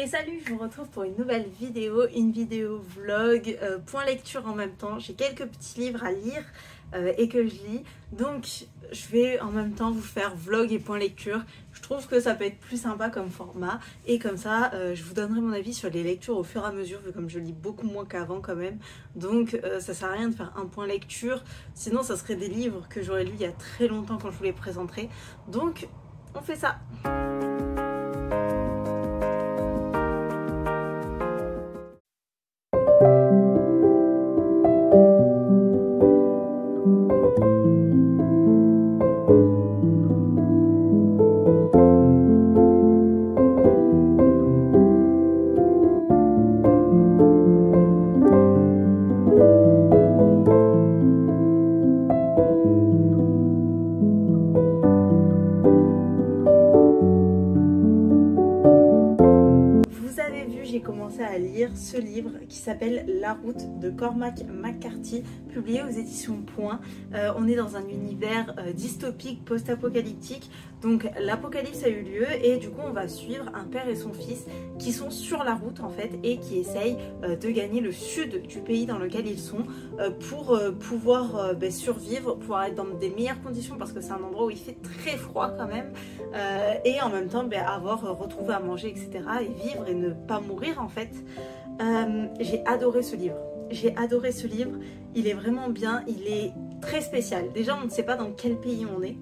Et salut, je vous retrouve pour une nouvelle vidéo, vlog, point lecture en même temps. J'ai quelques petits livres à lire et que je lis, donc je vais en même temps vous faire vlog et point lecture. Je trouve que ça peut être plus sympa comme format et comme ça je vous donnerai mon avis sur les lectures au fur et à mesure, vu comme je lis beaucoup moins qu'avant quand même. Donc ça sert à rien de faire un point lecture, sinon ça serait des livres que j'aurais lus il y a très longtemps quand je vous les présenterai. Donc on fait ça. J'ai commencé à lire ce livre qui s'appelle La Route de Cormac McCarthy, publié aux éditions Point. On est dans un univers dystopique, post-apocalyptique, donc l'apocalypse a eu lieu et du coup on va suivre un père et son fils qui sont sur la route en fait et qui essayent de gagner le sud du pays dans lequel ils sont pour pouvoir survivre, pouvoir être dans des meilleures conditions parce que c'est un endroit où il fait très froid quand même et en même temps avoir retrouvé à manger, etc. et vivre et ne pas mourir en fait. J'ai adoré ce livre. J'ai adoré ce livre. Il est vraiment bien. Il est très spécial. Déjà, on ne sait pas dans quel pays on est.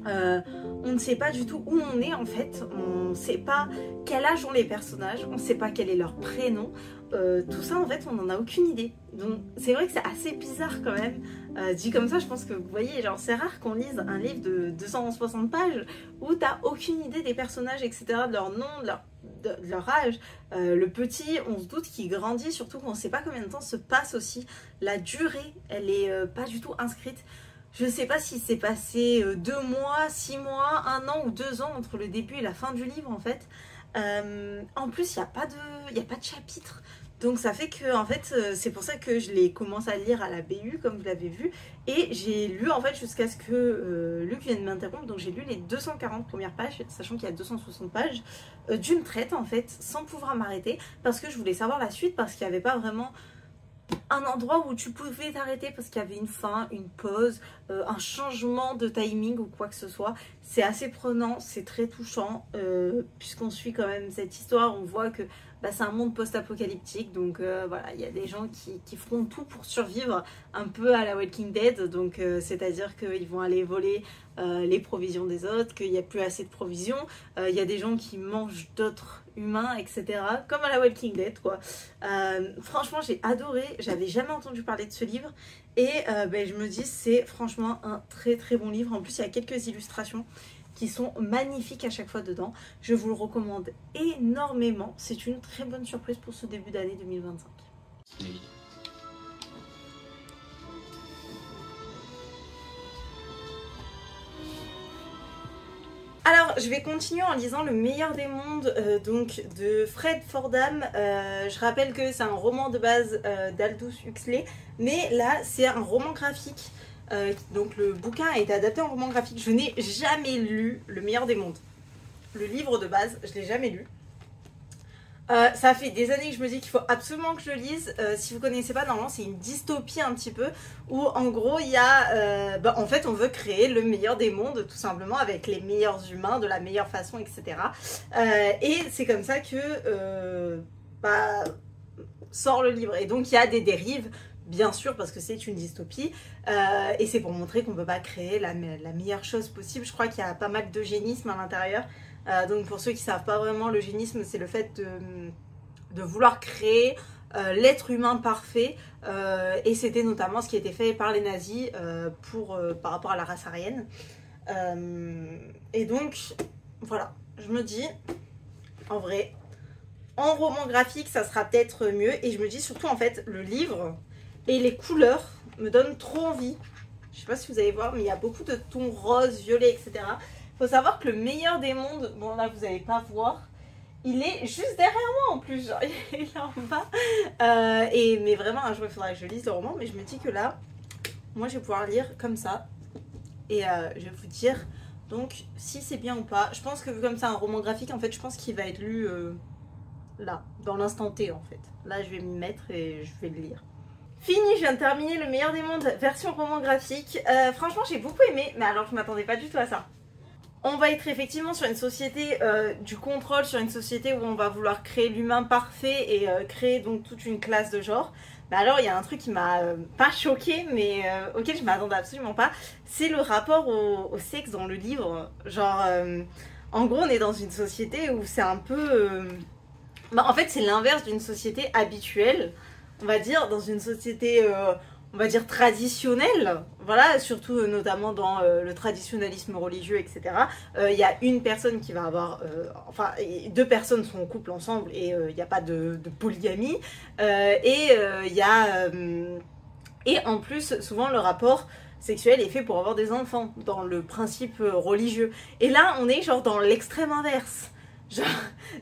On ne sait pas du tout où on est en fait. On ne sait pas quel âge ont les personnages. On ne sait pas quel est leur prénom. Tout ça en fait, on n'en a aucune idée. Donc c'est vrai que c'est assez bizarre quand même. Dit comme ça, je pense que vous voyez, genre c'est rare qu'on lise un livre de 260 pages où t'as aucune idée des personnages, etc., de leur nom, de leur âge. Le petit, on se doute qu'il grandit, surtout qu'on ne sait pas combien de temps se passe aussi. La durée, elle est pas du tout inscrite. Je ne sais pas si c'est passé 2 mois, 6 mois, 1 an ou 2 ans entre le début et la fin du livre en fait. En plus, il n'y a pas de chapitre. Donc ça fait que en fait c'est pour ça que je l'ai commencé à lire à la BU comme vous l'avez vu et j'ai lu en fait jusqu'à ce que Luc vienne m'interrompre. Donc j'ai lu les 240 premières pages, sachant qu'il y a 260 pages d'une traite en fait, sans pouvoir m'arrêter parce que je voulais savoir la suite, parce qu'il n'y avait pas vraiment un endroit où tu pouvais t'arrêter parce qu'il y avait une fin, une pause, un changement de timing ou quoi que ce soit. C'est assez prenant, c'est très touchant puisqu'on suit quand même cette histoire. On voit que c'est un monde post-apocalyptique, donc voilà, il y a des gens qui feront tout pour survivre, un peu à la Walking Dead, donc c'est-à-dire qu'ils vont aller voler les provisions des autres, qu'il n'y a plus assez de provisions, il y a des gens qui mangent d'autres humains, etc. Comme à la Walking Dead, quoi. Franchement, j'ai adoré, j'avais jamais entendu parler de ce livre, et je me dis, c'est franchement un très très bon livre. En plus, il y a quelques illustrations qui sont magnifiques à chaque fois dedans. Je vous le recommande énormément. C'est une très bonne surprise pour ce début d'année 2025. Oui. Alors, je vais continuer en lisant Le meilleur des mondes, donc de Fred Fordham. Je rappelle que c'est un roman de base d'Aldous Huxley, mais là, c'est un roman graphique. Donc le bouquin a été adapté en roman graphique. Je n'ai jamais lu Le meilleur des mondes. Le livre de base, je ne l'ai jamais lu. Ça fait des années que je me dis qu'il faut absolument que je le lise. Si vous ne connaissez pas, normalement c'est une dystopie un petit peu, où en gros il y a en fait on veut créer le meilleur des mondes tout simplement, avec les meilleurs humains de la meilleure façon, etc. Et c'est comme ça que sort le livre. Et donc il y a des dérives, bien sûr, parce que c'est une dystopie, et c'est pour montrer qu'on ne peut pas créer la meilleure chose possible. Je crois qu'il y a pas mal d'eugénisme à l'intérieur. Donc pour ceux qui ne savent pas vraiment, l'eugénisme, c'est le fait de vouloir créer l'être humain parfait, et c'était notamment ce qui était fait par les nazis par rapport à la race aryenne. Et donc, voilà, je me dis, en vrai, en roman graphique, ça sera peut-être mieux. Et je me dis surtout, en fait, le livre et les couleurs me donnent trop envie. Je sais pas si vous allez voir, mais il y a beaucoup de tons roses, violets, etc. Il faut savoir que Le meilleur des mondes, bon là vous n'allez pas voir, il est juste derrière moi en plus, genre il est là en bas. Mais vraiment un jour il faudra que je lise le roman, mais je me dis que là, moi je vais pouvoir lire comme ça. Et je vais vous dire donc si c'est bien ou pas. Je pense que comme c'est un roman graphique, en fait je pense qu'il va être lu là, dans l'instant T en fait. Là je vais m'y mettre et je vais le lire. Fini, je viens de terminer Le Meilleur des Mondes, version roman graphique. Franchement j'ai beaucoup aimé, mais alors je m'attendais pas du tout à ça. On va être effectivement sur une société du contrôle, sur une société où on va vouloir créer l'humain parfait et créer donc toute une classe de genre. Bah alors il y a un truc qui m'a pas choqué mais auquel je m'attendais absolument pas, c'est le rapport au sexe dans le livre. Genre en gros on est dans une société où c'est un peu... Bah, en fait c'est l'inverse d'une société habituelle, on va dire, dans une société... on va dire traditionnelle, voilà, surtout notamment dans le traditionnalisme religieux, etc. Il y a une personne qui va avoir, enfin, deux personnes sont en couple ensemble et il n'y a pas de polygamie. Il y a, et en plus, souvent le rapport sexuel est fait pour avoir des enfants, dans le principe religieux. Et là, on est genre dans l'extrême inverse. Genre,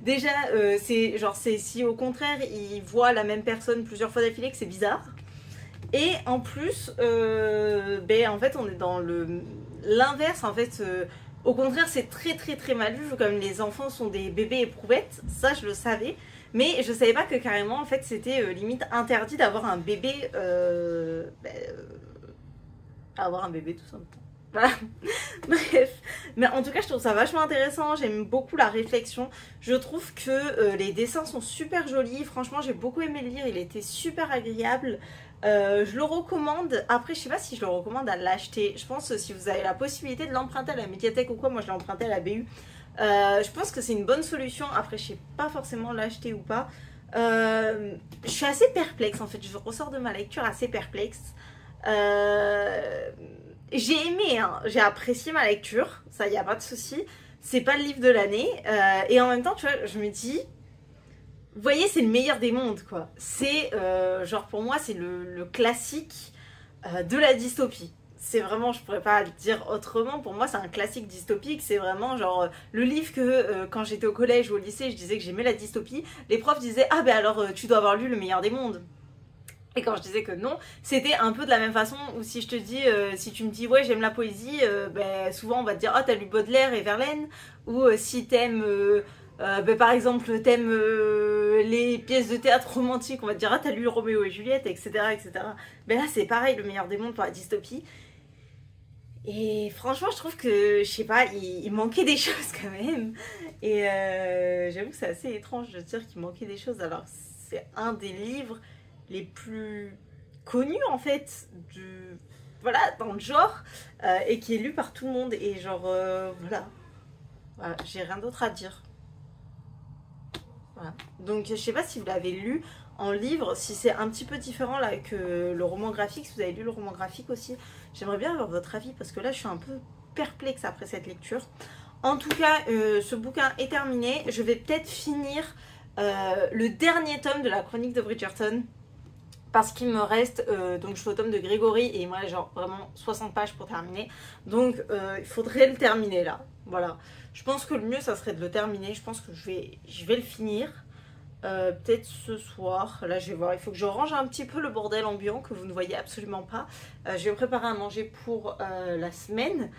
déjà, c'est si au contraire, ils voient la même personne plusieurs fois d'affilée que c'est bizarre. Et en plus, en fait, on est dans l'inverse. En fait, au contraire, c'est très très très mal vu. Comme les enfants sont des bébés éprouvettes, ça je le savais. Mais je savais pas que carrément, en fait, c'était limite interdit d'avoir un bébé. Avoir un bébé tout simplement. Voilà. Bref, mais en tout cas je trouve ça vachement intéressant, j'aime beaucoup la réflexion, je trouve que les dessins sont super jolis, franchement j'ai beaucoup aimé le lire, il était super agréable, je le recommande. Après je sais pas si je le recommande à l'acheter, je pense que si vous avez la possibilité de l'emprunter à la médiathèque ou quoi, moi je l'ai emprunté à la BU, je pense que c'est une bonne solution. Après je sais pas forcément l'acheter ou pas, je suis assez perplexe en fait, je ressors de ma lecture assez perplexe. J'ai aimé, hein, j'ai apprécié ma lecture, ça y a pas de souci. C'est pas le livre de l'année, et en même temps, tu vois, je me dis, vous voyez, c'est le meilleur des mondes, quoi. C'est genre pour moi, c'est le classique de la dystopie. C'est vraiment, je pourrais pas le dire autrement. Pour moi, c'est un classique dystopique. C'est vraiment genre le livre que quand j'étais au collège ou au lycée, je disais que j'aimais la dystopie. Les profs disaient ah ben alors tu dois avoir lu Le Meilleur des Mondes. Et quand je disais que non, c'était un peu de la même façon où si je te dis, si tu me dis ouais j'aime la poésie, souvent on va te dire ah t'as lu Baudelaire et Verlaine, ou si t'aimes, par exemple t'aimes les pièces de théâtre romantiques, on va te dire ah t'as lu Roméo et Juliette, etc. etc. Ben là c'est pareil, Le Meilleur des Mondes pour la dystopie. Et franchement je trouve que, je sais pas, il manquait des choses quand même. Et j'avoue que c'est assez étrange de dire qu'il manquait des choses, alors c'est un des livres les plus connus en fait voilà, dans le genre, et qui est lu par tout le monde, et genre voilà, j'ai rien d'autre à dire. Voilà. Donc je sais pas si vous l'avez lu en livre, si c'est un petit peu différent là que le roman graphique, si vous avez lu le roman graphique aussi, j'aimerais bien avoir votre avis parce que là je suis un peu perplexe après cette lecture. En tout cas ce bouquin est terminé, je vais peut-être finir le dernier tome de la chronique de Bridgerton, parce qu'il me reste, donc je suis au tome de Grégory et il me reste genre vraiment 60 pages pour terminer, donc il faudrait le terminer là, voilà. Je pense que le mieux ça serait de le terminer, je pense que je vais le finir, peut-être ce soir, là je vais voir, il faut que je range un petit peu le bordel ambiant que vous ne voyez absolument pas, je vais préparer à manger pour la semaine,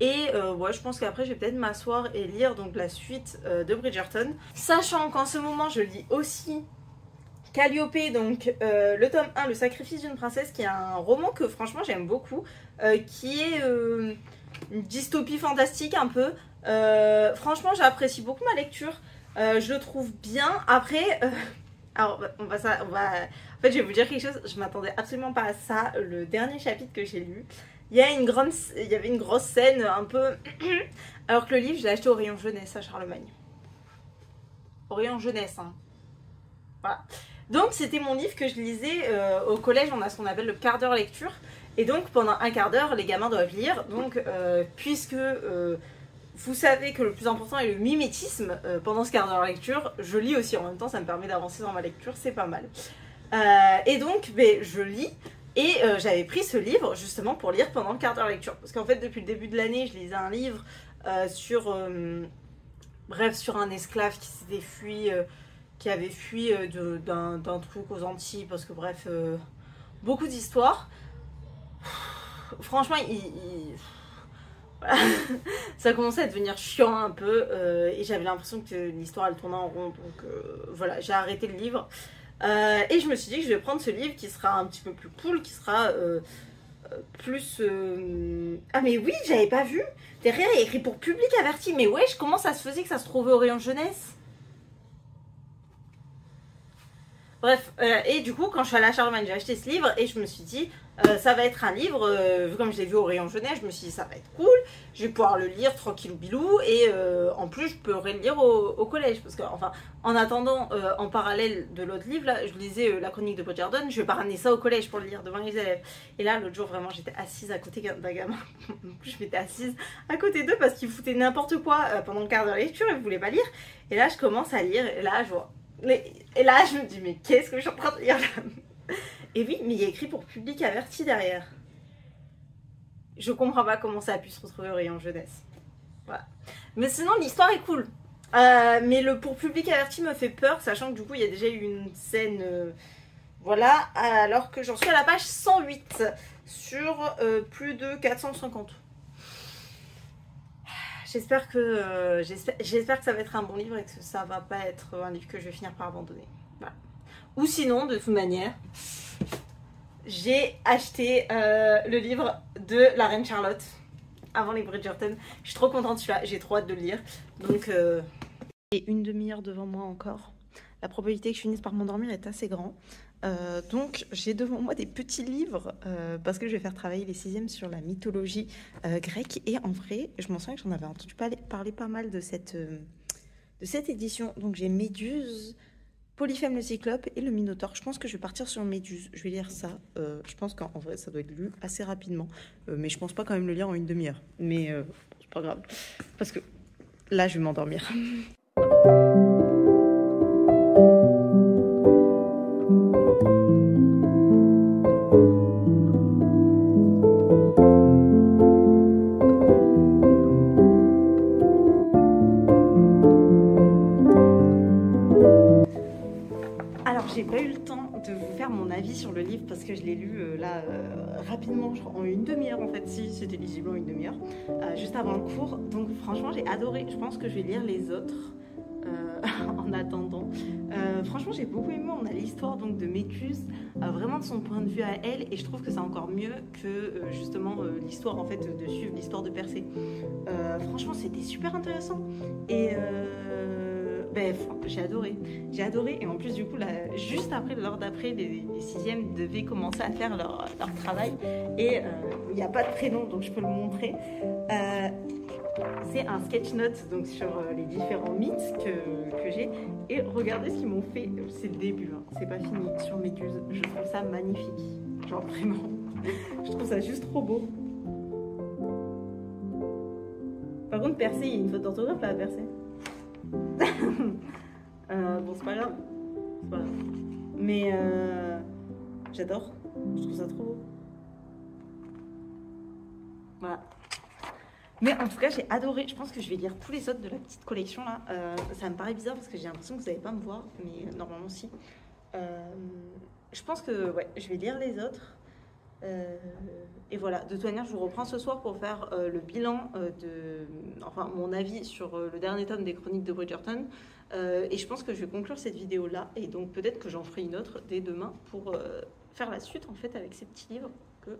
et ouais, je pense qu'après je vais peut-être m'asseoir et lire donc la suite de Bridgerton, sachant qu'en ce moment je lis aussi Calliope, donc le tome 1, Le sacrifice d'une princesse, qui est un roman que franchement j'aime beaucoup, qui est une dystopie fantastique un peu. Franchement j'apprécie beaucoup ma lecture, je le trouve bien. Après, alors en fait je vais vous dire quelque chose, je m'attendais absolument pas à ça. Le dernier chapitre que j'ai lu, il y avait une grosse scène un peu... alors que le livre je l'ai acheté au rayon jeunesse à Charlemagne. Au rayon jeunesse, hein. Voilà. Donc c'était mon livre que je lisais au collège, on a ce qu'on appelle le quart d'heure lecture. Et donc pendant un quart d'heure, les gamins doivent lire. Donc puisque vous savez que le plus important est le mimétisme pendant ce quart d'heure lecture, je lis aussi en même temps, ça me permet d'avancer dans ma lecture, c'est pas mal. Et donc je lis. Et j'avais pris ce livre justement pour lire pendant le quart d'heure lecture. Parce qu'en fait depuis le début de l'année, je lisais un livre sur un esclave qui s'était fui... qui avait fui d'un truc aux Antilles, parce que bref, beaucoup d'histoires. Franchement, Voilà. Ça commençait à devenir chiant un peu et j'avais l'impression que l'histoire elle tournait en rond, donc voilà, j'ai arrêté le livre. Et je me suis dit que je vais prendre ce livre qui sera un petit peu plus cool, qui sera plus... Ah mais oui, j'avais pas vu. Derrière, il y a écrit pour public averti. Mais wesh, comment ça se faisait que ça se trouvait au rayon jeunesse? Bref, et du coup, quand je suis allée à Charlemagne, j'ai acheté ce livre et je me suis dit, ça va être un livre, comme je l'ai vu au rayon jeunesse, je me suis dit, ça va être cool, je vais pouvoir le lire tranquillou bilou et en plus, je pourrais le lire au collège. Parce que, enfin, en attendant, en parallèle de l'autre livre, là, je lisais La Chronique de Bridgerton, je vais pas ramener ça au collège pour le lire devant les élèves. Et là, l'autre jour, vraiment, j'étais assise à côté d'un gamin. Je m'étais assise à côté d'eux parce qu'ils foutaient n'importe quoi pendant le quart d'heure de lecture et ils voulaient pas lire. Et là, je commence à lire et là, je vois. Et là, je me dis, mais qu'est-ce que je suis en train de lire là? Et oui, mais il y a écrit pour public averti derrière. Je comprends pas comment ça a pu se retrouver au rayon jeunesse. Voilà. Mais sinon, l'histoire est cool. Mais le pour public averti me fait peur, sachant que du coup, il y a déjà eu une scène... voilà, alors que j'en suis à la page 108 sur plus de 450. J'espère que ça va être un bon livre et que ça va pas être un livre que je vais finir par abandonner. Voilà. Ou sinon, de toute manière, j'ai acheté le livre de la Reine Charlotte avant les Bridgerton. Je suis trop contente de celui-là, j'ai trop hâte de le lire. Donc, et une demi-heure devant moi encore. La probabilité que je finisse par m'endormir est assez grande. Donc j'ai devant moi des petits livres parce que je vais faire travailler les 6e sur la mythologie grecque et en vrai je m'en souviens que j'en avais entendu parler pas mal de cette édition. Donc j'ai Méduse, Polyphème le Cyclope et le Minotaure. Je pense que je vais partir sur Méduse, je vais lire ça. Je pense qu'en vrai ça doit être lu assez rapidement mais je pense pas quand même le lire en une demi-heure, mais c'est pas grave parce que là je vais m'endormir. J'ai pas eu le temps de vous faire mon avis sur le livre parce que je l'ai lu rapidement, je crois, en une demi-heure en fait, si c'était lisible en une demi-heure, juste avant le cours. Donc franchement j'ai adoré, je pense que je vais lire les autres en attendant. Franchement j'ai beaucoup aimé, on a l'histoire donc de Méduse, vraiment de son point de vue à elle et je trouve que c'est encore mieux que justement l'histoire en fait de suivre l'histoire de Persée. Franchement c'était super intéressant et ben, j'ai adoré et en plus du coup là, juste après, lors d'après, les 6e devaient commencer à faire leur travail et il n'y a pas de prénom donc je peux le montrer. C'est un sketch note donc sur les différents mythes que j'ai et regardez ce qu'ils m'ont fait, c'est le début, hein, c'est pas fini, sur Méduse, je trouve ça magnifique, genre vraiment, je trouve ça juste trop beau. Par contre Persée, il y a une faute d'orthographe là à Persée. Bon c'est pas grave, mais j'adore, je trouve ça trop beau. Voilà, mais en tout cas j'ai adoré, je pense que je vais lire tous les autres de la petite collection là. Ça me paraît bizarre parce que j'ai l'impression que vous n'allez pas me voir, mais normalement si. Je pense que ouais, je vais lire les autres. Et voilà, de toute manière je vous reprends ce soir pour faire le bilan enfin mon avis sur le dernier tome des Chroniques de Bridgerton et je pense que je vais conclure cette vidéo là et donc peut-être que j'en ferai une autre dès demain pour faire la suite en fait avec ces petits livres que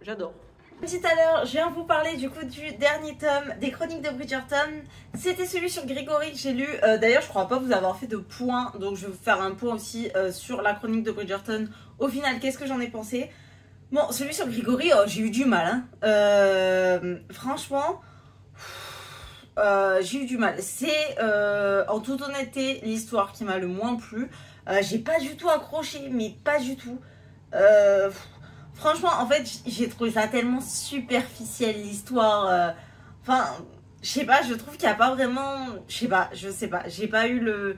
j'adore. Tout à l'heure, je viens vous parler du coup du dernier tome des Chroniques de Bridgerton. C'était celui sur Grégory que j'ai lu. D'ailleurs, je crois pas vous avoir fait de point, donc je vais vous faire un point aussi sur la Chronique de Bridgerton. Au final, qu'est-ce que j'en ai pensé? Bon, celui sur Grégory, j'ai eu du mal. Hein. Franchement, j'ai eu du mal. C'est, en toute honnêteté, l'histoire qui m'a le moins plu. J'ai pas du tout accroché, mais pas du tout. Franchement, en fait, j'ai trouvé ça tellement superficiel, l'histoire. Enfin, je sais pas, je trouve qu'il n'y a pas vraiment... Je sais pas. J'ai pas eu le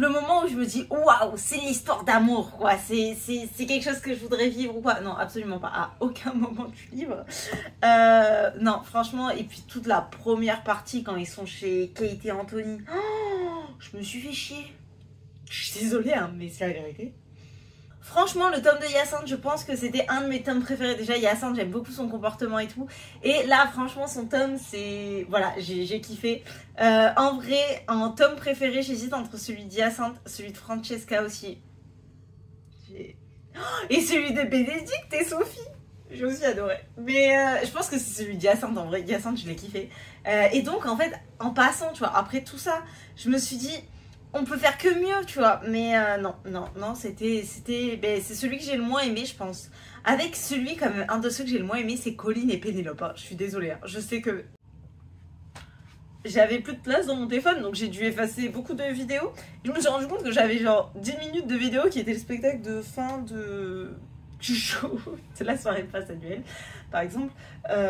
moment où je me dis waouh, c'est l'histoire d'amour quoi, c'est quelque chose que je voudrais vivre ou quoi. Non, absolument pas, à aucun moment du livre. Non, franchement, et puis toute la première partie quand ils sont chez Kate et Anthony, oh, je me suis fait chier. Je suis désolée, hein, mais c'est la vérité. Franchement, le tome de Hyacinthe, je pense que c'était un de mes tomes préférés. Déjà, Hyacinthe, j'aime beaucoup son comportement et tout. Et là, franchement, son tome, c'est... Voilà, j'ai kiffé. En vrai, en tome préféré, j'hésite entre celui d'Hyacinthe, celui de Francesca aussi. Et celui de Bénédicte et Sophie. J'ai aussi adoré. Mais je pense que c'est celui d'Hyacinthe, en vrai. Hyacinthe, je l'ai kiffé. Et donc, en fait, en passant, tu vois, après tout ça, je me suis dit... On peut faire que mieux, tu vois, mais non, c'était, ben, c'est celui que j'ai le moins aimé, je pense. Avec celui, comme un de ceux que j'ai le moins aimé, c'est Colline et Pénélope. Hein. Je suis désolée, hein. Je sais que j'avais plus de place dans mon téléphone, donc j'ai dû effacer beaucoup de vidéos. Je me suis rendu compte que j'avais genre 10 minutes de vidéo qui était le spectacle de fin du show, c'est la soirée de passe annuelle par exemple.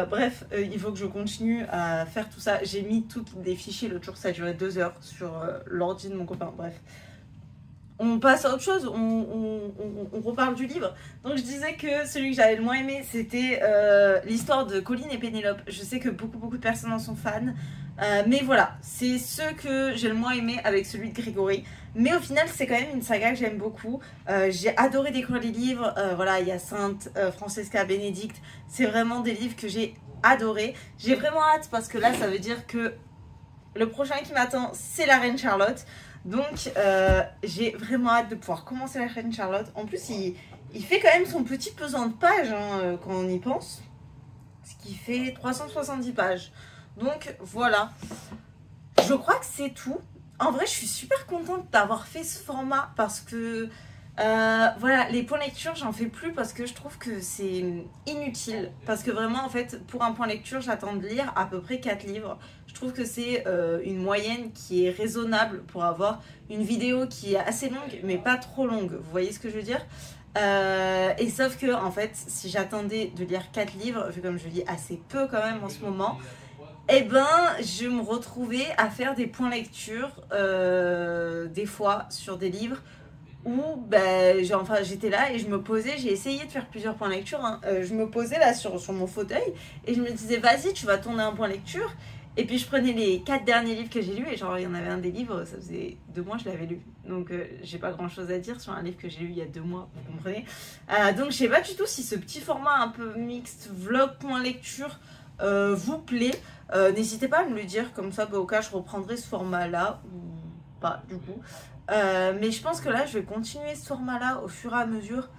Bref, il faut que je continue à faire tout ça. J'ai mis tous les fichiers l'autre jour, ça a duré 2 heures sur l'ordi de mon copain. Bref, on passe à autre chose, on reparle du livre. Donc je disais que celui que j'avais le moins aimé, c'était l'histoire de Colline et Pénélope. Je sais que beaucoup de personnes en sont fans. Mais voilà, c'est ceux que j'ai le moins aimé avec celui de Grégory. Mais au final, c'est quand même une saga que j'aime beaucoup. J'ai adoré découvrir les livres. Voilà, Hyacinthe, Francesca, Bénédicte. C'est vraiment des livres que j'ai adoré. J'ai vraiment hâte parce que là, ça veut dire que le prochain qui m'attend, c'est la Reine Charlotte. Donc, j'ai vraiment hâte de pouvoir commencer la Reine Charlotte. En plus, il fait quand même son petit pesant de pages hein, quand on y pense. Ce qui fait 370 pages. Donc voilà, je crois que c'est tout. En vrai, je suis super contente d'avoir fait ce format parce que voilà, les points lecture, j'en fais plus parce que je trouve que c'est inutile. Parce que vraiment, en fait, pour un point lecture, j'attends de lire à peu près 4 livres. Je trouve que c'est une moyenne qui est raisonnable pour avoir une vidéo qui est assez longue, mais pas trop longue. Vous voyez ce que je veux dire ? Et sauf que, en fait, si j'attendais de lire 4 livres, vu comme je lis assez peu quand même en ce moment, eh ben, je me retrouvais à faire des points lecture, des fois, sur des livres où ben, j'étais là et je me posais, j'ai essayé de faire plusieurs points lecture, hein. Je me posais là sur mon fauteuil et je me disais, vas-y, tu vas tourner un point lecture. Et puis je prenais les 4 derniers livres que j'ai lus et genre, il y en avait un des livres, ça faisait 2 mois que je l'avais lu. Donc, j'ai pas grand chose à dire sur un livre que j'ai lu il y a 2 mois, vous comprenez. Donc, je sais pas du tout si ce petit format un peu mixte, vlog, point lecture, vous plaît. N'hésitez pas à me le dire, comme ça au cas je reprendrai ce format là ou pas du coup. Mais je pense que là je vais continuer ce format là au fur et à mesure.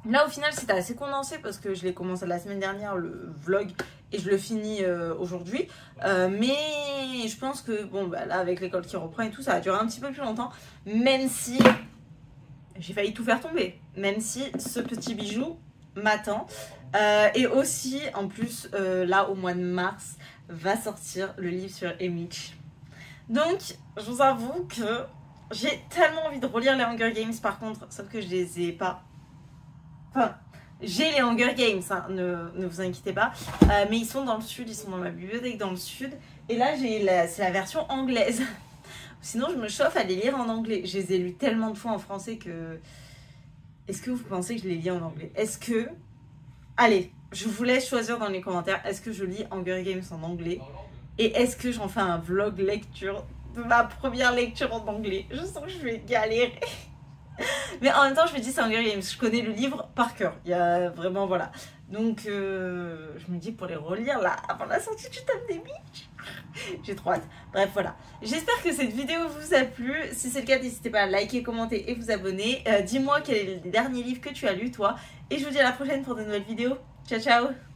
Là au final c'était assez condensé parce que je l'ai commencé la semaine dernière le vlog et je le finis aujourd'hui. Mais je pense que bon bah, là avec l'école qui reprend et tout ça va durer un petit peu plus longtemps. Même si j'ai failli tout faire tomber. Même si ce petit bijou m'attend. Et aussi, en plus, là, au mois de mars, va sortir le livre sur Haymitch. Donc, je vous avoue que j'ai tellement envie de relire les Hunger Games, par contre, sauf que je les ai pas... Enfin, j'ai les Hunger Games, hein, ne vous inquiétez pas. Mais ils sont dans le sud, ils sont dans ma bibliothèque dans le sud. Et là, c'est la version anglaise. Sinon, je me chauffe à les lire en anglais. Je les ai lus tellement de fois en français que... Est-ce que vous pensez que je les lis en anglais? Est-ce que... Allez, je vous laisse choisir dans les commentaires. Est-ce que je lis Hunger Games en anglais? Et est-ce que j'en fais un vlog lecture de ma première lecture en anglais? Je sens que je vais galérer. Mais en même temps, je me dis c'est Hunger Games. Je connais le livre par cœur. Il y a vraiment, voilà. Donc, je me dis pour les relire là, avant la sortie du tome d'Haymitch. J'ai trop hâte. Bref, voilà. J'espère que cette vidéo vous a plu. Si c'est le cas, n'hésitez pas à liker, commenter et vous abonner. Dis-moi quel est le dernier livre que tu as lu, toi. Et je vous dis à la prochaine pour de nouvelles vidéos. Ciao, ciao!